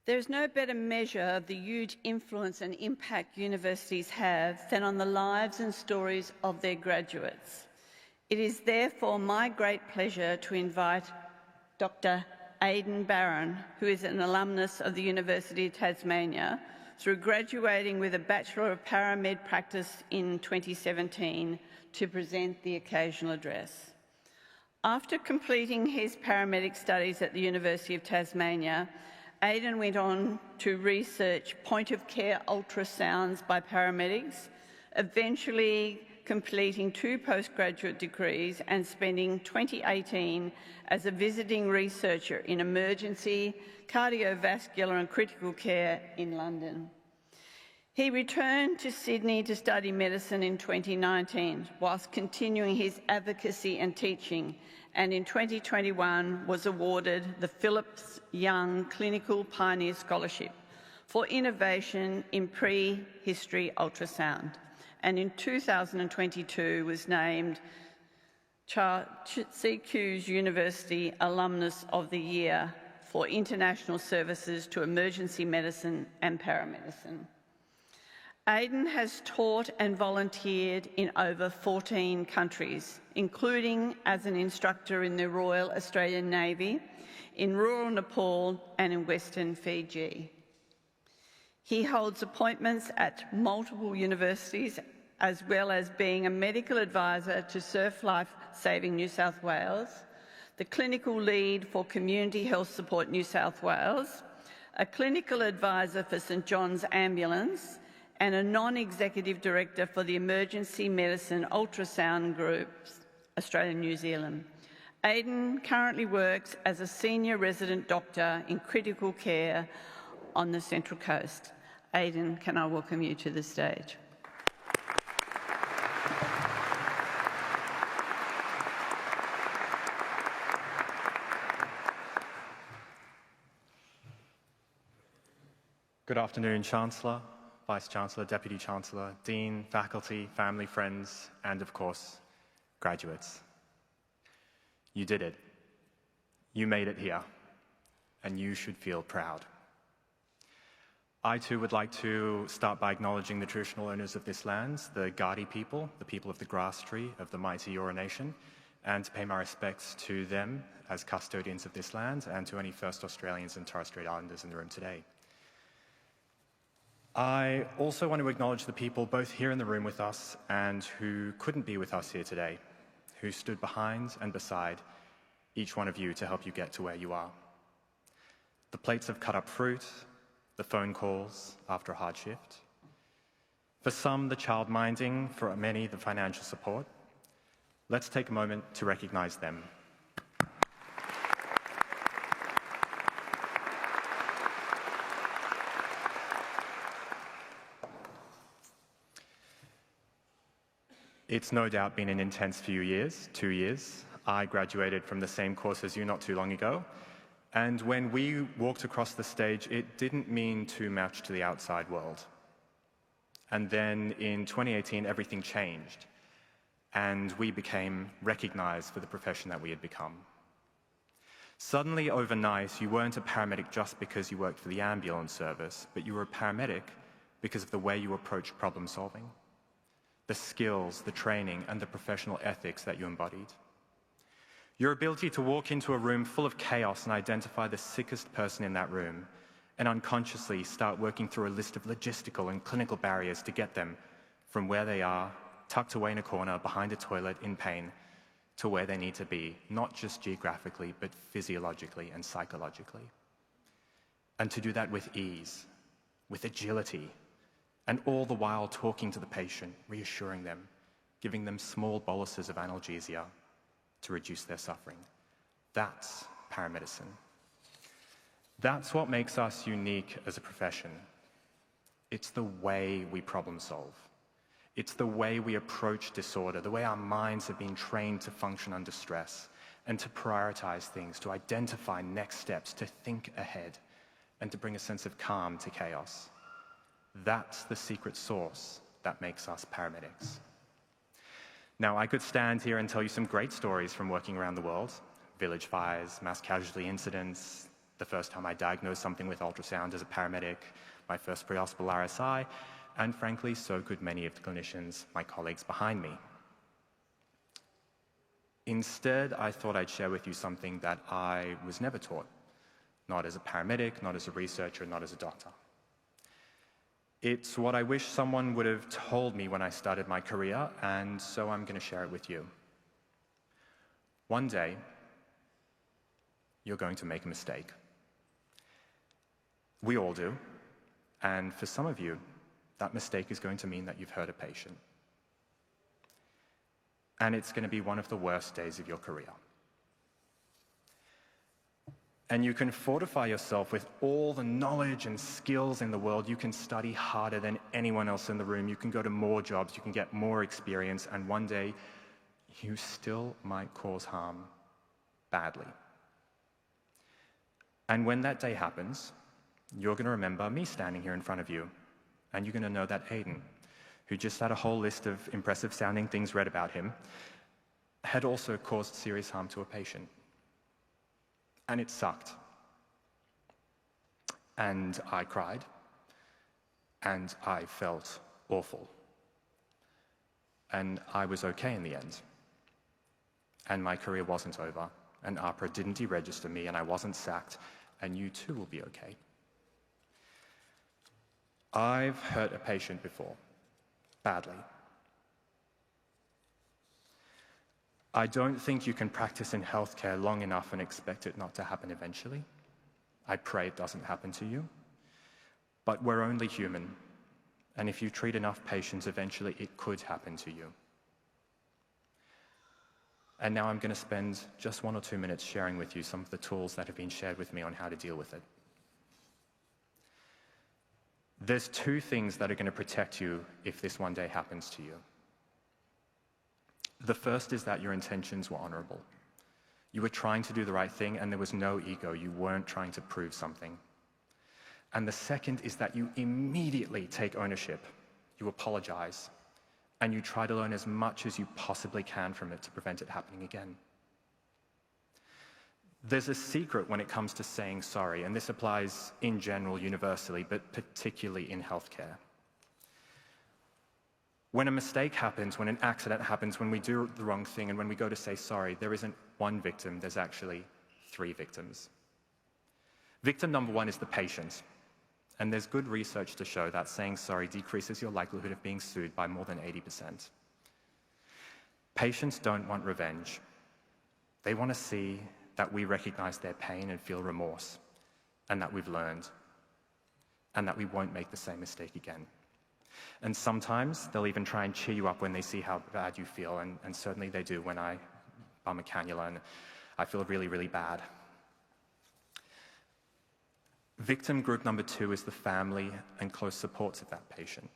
There is no better measure of the huge influence and impact universities have than on the lives and stories of their graduates. It is therefore my great pleasure to invite Dr. Aidan Barron, who is an alumnus of the University of Tasmania, through graduating with a Bachelor of Paramed Practice in 2017, to present the occasional address. After completing his paramedic studies at the University of Tasmania, Aidan went on to research point-of-care ultrasounds by paramedics, eventually completing 2 postgraduate degrees and spending 2018 as a visiting researcher in emergency, cardiovascular and critical care in London. He returned to Sydney to study medicine in 2019, whilst continuing his advocacy and teaching, and in 2021 was awarded the Phillips Young Clinical Pioneer Scholarship for innovation in prehistory ultrasound, and in 2022 was named CQ's University Alumnus of the Year for international services to emergency medicine and paramedicine. Aidan has taught and volunteered in over 14 countries, including as an instructor in the Royal Australian Navy, in rural Nepal and in Western Fiji. He holds appointments at multiple universities, as well as being a medical advisor to Surf Life Saving New South Wales, the clinical lead for Community Health Support New South Wales, a clinical advisor for St John's Ambulance, and a non-executive director for the Emergency Medicine Ultrasound Group, Australia and New Zealand. Aidan currently works as a senior resident doctor in critical care on the Central Coast. Aidan, can I welcome you to the stage? Good afternoon, Chancellor, Vice-Chancellor, Deputy Chancellor, Dean, faculty, family, friends, and of course, graduates. You did it. You made it here, and you should feel proud. I too would like to start by acknowledging the traditional owners of this land, the Gadi people, the people of the grass tree of the mighty Eora Nation, and to pay my respects to them as custodians of this land and to any First Australians and Torres Strait Islanders in the room today. I also want to acknowledge the people both here in the room with us and who couldn't be with us here today, who stood behind and beside each one of you to help you get to where you are. The plates of cut up fruit, the phone calls after a hard shift. For some, the child minding, for many, the financial support. Let's take a moment to recognize them. It's no doubt been an intense few years, 2 years. I graduated from the same course as you not too long ago. And when we walked across the stage, it didn't mean too much to the outside world. And then in 2018, everything changed. And we became recognized for the profession that we had become. Suddenly, overnight, you weren't a paramedic just because you worked for the ambulance service, but you were a paramedic because of the way you approached problem solving, the skills, the training, and the professional ethics that you embodied. Your ability to walk into a room full of chaos and identify the sickest person in that room and unconsciously start working through a list of logistical and clinical barriers to get them from where they are, tucked away in a corner behind a toilet in pain, to where they need to be, not just geographically, but physiologically and psychologically. And to do that with ease, with agility, and all the while talking to the patient, reassuring them, giving them small boluses of analgesia to reduce their suffering. That's paramedicine. That's what makes us unique as a profession. It's the way we problem solve. It's the way we approach disorder, the way our minds have been trained to function under stress and to prioritize things, to identify next steps, to think ahead, and to bring a sense of calm to chaos. That's the secret sauce that makes us paramedics. Now, I could stand here and tell you some great stories from working around the world, village fires, mass casualty incidents, the first time I diagnosed something with ultrasound as a paramedic, my first pre-hospital RSI, and frankly, so could many of the clinicians, my colleagues behind me. Instead, I thought I'd share with you something that I was never taught, not as a paramedic, not as a researcher, not as a doctor. It's what I wish someone would have told me when I started my career, and so I'm going to share it with you. One day, you're going to make a mistake. We all do, and for some of you, that mistake is going to mean that you've hurt a patient. And it's going to be one of the worst days of your career. And you can fortify yourself with all the knowledge and skills in the world. You can study harder than anyone else in the room. You can go to more jobs. You can get more experience. And one day, you still might cause harm badly. And when that day happens, you're going to remember me standing here in front of you. And you're going to know that Aidan, who just had a whole list of impressive-sounding things read about him, had also caused serious harm to a patient. And it sucked. And I cried. And I felt awful. And I was okay in the end. And my career wasn't over. And AHPRA didn't deregister me, and I wasn't sacked. And you too will be okay. I've hurt a patient before. Badly. I don't think you can practice in healthcare long enough and expect it not to happen eventually. I pray it doesn't happen to you. But we're only human, and if you treat enough patients, eventually it could happen to you. And now I'm going to spend just 1 or 2 minutes sharing with you some of the tools that have been shared with me on how to deal with it. There's 2 things that are going to protect you if this one day happens to you. The first is that your intentions were honorable. You were trying to do the right thing and there was no ego. You weren't trying to prove something. And the second is that you immediately take ownership. You apologize. And you try to learn as much as you possibly can from it to prevent it happening again. There's a secret when it comes to saying sorry, and this applies in general, universally, but particularly in healthcare. When a mistake happens, when an accident happens, when we do the wrong thing, and when we go to say sorry, there isn't one victim, there's actually 3 victims. Victim number 1 is the patient. And there's good research to show that saying sorry decreases your likelihood of being sued by more than 80%. Patients don't want revenge. They want to see that we recognize their pain and feel remorse, and that we've learned, and that we won't make the same mistake again. And sometimes they'll even try and cheer you up when they see how bad you feel, and certainly they do when I bum a cannula and I feel really, really bad. Victim group number 2 is the family and close supports of that patient.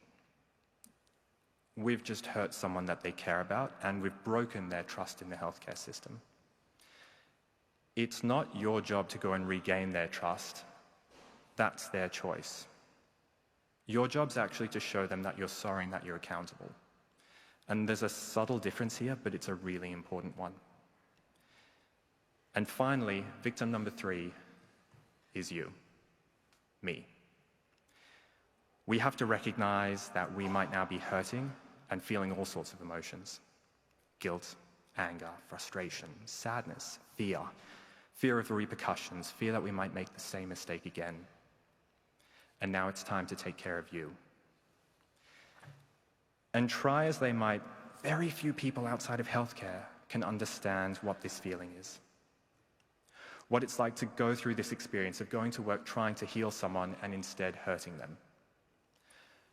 We've just hurt someone that they care about, and we've broken their trust in the healthcare system. It's not your job to go and regain their trust. That's their choice. Your job's actually to show them that you're sorry and that you're accountable. And there's a subtle difference here, but it's a really important one. And finally, victim number 3 is you, me. We have to recognize that we might now be hurting and feeling all sorts of emotions. Guilt, anger, frustration, sadness, fear of the repercussions, fear that we might make the same mistake again. And now it's time to take care of you. And try as they might, very few people outside of healthcare can understand what this feeling is. What it's like to go through this experience of going to work trying to heal someone and instead hurting them.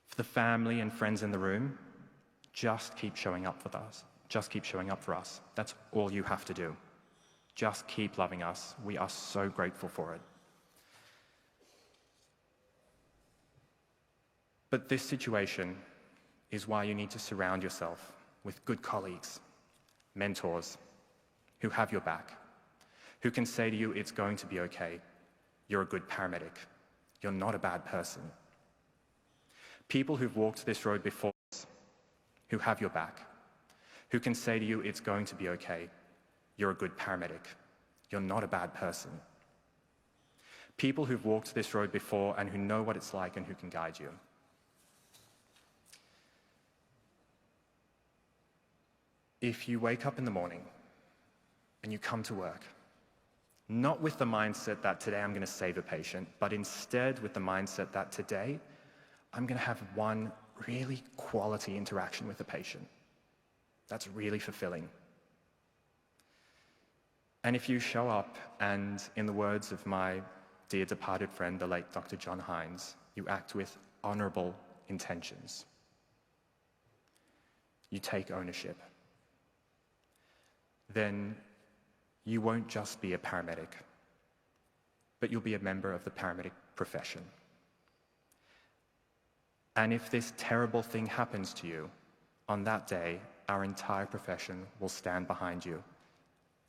For the family and friends in the room, just keep showing up for us. Just keep showing up for us. That's all you have to do. Just keep loving us. We are so grateful for it. But this situation is why you need to surround yourself with good colleagues, mentors, who have your back, who can say to you, it's going to be okay. You're a good paramedic. You're not a bad person. People who've walked this road before us, who have your back, who can say to you, it's going to be okay. You're a good paramedic. You're not a bad person. People who've walked this road before and who know what it's like and who can guide you. If you wake up in the morning and you come to work, not with the mindset that today I'm going to save a patient, but instead with the mindset that today I'm going to have one really quality interaction with the patient that's really fulfilling. And if you show up and, in the words of my dear departed friend, the late Dr. John Hines, you act with honorable intentions, you take ownership, then you won't just be a paramedic, but you'll be a member of the paramedic profession. And if this terrible thing happens to you, on that day, our entire profession will stand behind you.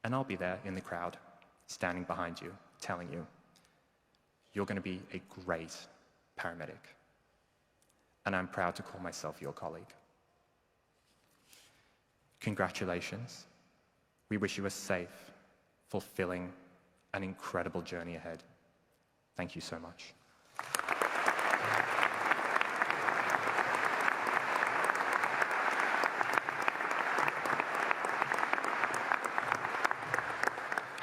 And I'll be there in the crowd, standing behind you, telling you, you're going to be a great paramedic. And I'm proud to call myself your colleague. Congratulations. We wish you a safe, fulfilling, and incredible journey ahead. Thank you so much.